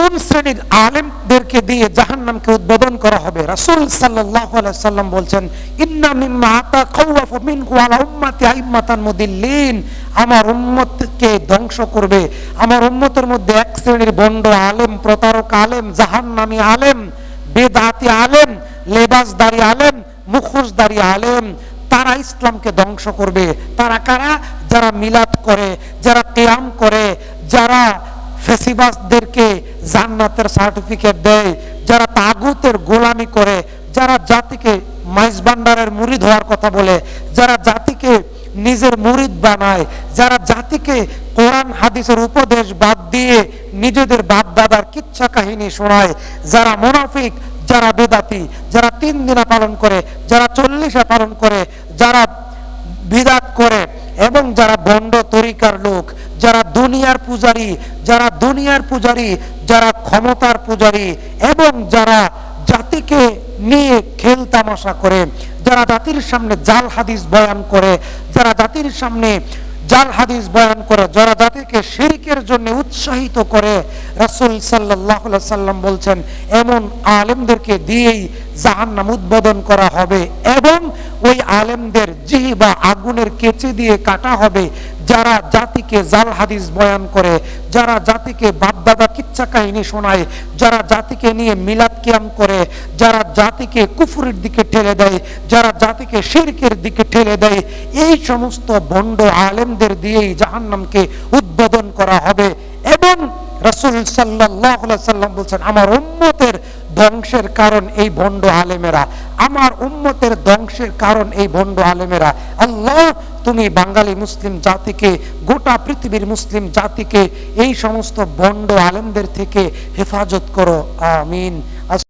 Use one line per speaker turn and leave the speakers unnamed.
কোন শ্রেণীর আলেমদেরকে দিয়ে জাহান্নামকে উদ্বোধন করা হবে? রাসূল সাল্লাল্লাহু আলাইহি সাল্লাম বলছেন, ইন্না মিম্মা আতাখাওয়াফু মিনহু আলা উম্মতি আইম্মাতান মুদিল্লিন, আমার উম্মতকে ধ্বংস করবে, আমার উম্মতের মধ্যে এক শ্রেণীর ভণ্ড আলেম, প্রতারক আলেম, জাহান্নামী আলেম, বেদাতি আলেম, লেবাসদারি আলেম, মুখোশধারী আলেম, তারা ইসলামকে ধ্বংস করবে। তারা কারা? যারা মিলাদ করে, যারা কিয়াম করে, যারা ফেসিবাসদেরকে জান্নাতের সার্টিফিকেট দেয়, যারা তাগুতের গোলামি করে, যারা জাতিকে মাইজ ভান্ডারের মুরিদ হওয়ার কথা বলে, যারা জাতিকে নিজের মুরিদ বানায়, যারা জাতিকে কোরআন হাদিসের উপদেশ বাদ দিয়ে নিজেদের বাপ দাদার কিচ্ছা কাহিনী শোনায়, যারা মুনাফিক, যারা বেদাতি, যারা 3 দিনা পালন করে, যারা 40 পালন করে, যারা বিদাত করে, এবং যারা ভণ্ড তরিকার লোক, যারা দুনিয়ার পূজারী, যারা ক্ষমতার পূজারী, এবং যারা জাতিকে নিয়ে খেল তামাশা করে, যারা জাতির সামনে জাল হাদিস বয়ান করে, যারা জাতির সামনে জাল হাদিস বয়ান করে, যারা জাতিকে শিরকের জন্য উৎসাহিত করে, রাসূল সাল্লাল্লাহু আলাইহি সাল্লাম বলছেন এমন আলেমদেরকে দিয়েই জাহান্নাম উদ্বোধন করা হবে, এবং ওই আলেমদের জিহ্বা আগুনের কেচি দিয়ে কাটা হবে। যারা জাতিকে জাল হাদিস বয়ান করে, যারা জাতিকে বাপদাদা কিচ্ছা কাহিনী শোনায়, যারা জাতিকে নিয়ে মিলাদ কিয়াম করে, যারা জাতিকে কুফরের দিকে ঠেলে দেয়, যারা জাতিকে শিরকের দিকে ঠেলে দেয়, এই সমস্ত ভণ্ড আলেমদের দিয়েই জাহান্নামকে উদ্বোধন করা হবে। এবং রাসূল সাল্লাল্লাহু আলাইহি সাল্লাম বলছেন, আমার উম্মতের ধ্বংসের কারণ এই ভণ্ড আলেমেরা, আমার উম্মতের ধ্বংসের কারণ এই ভণ্ড আলেমেরা। আল্লাহ, তুমি বাঙালি মুসলিম জাতিকে, গোটা পৃথিবীর মুসলিম জাতিকে এই সমস্ত ভণ্ড আলেমদের থেকে হেফাজত করো, আমিন।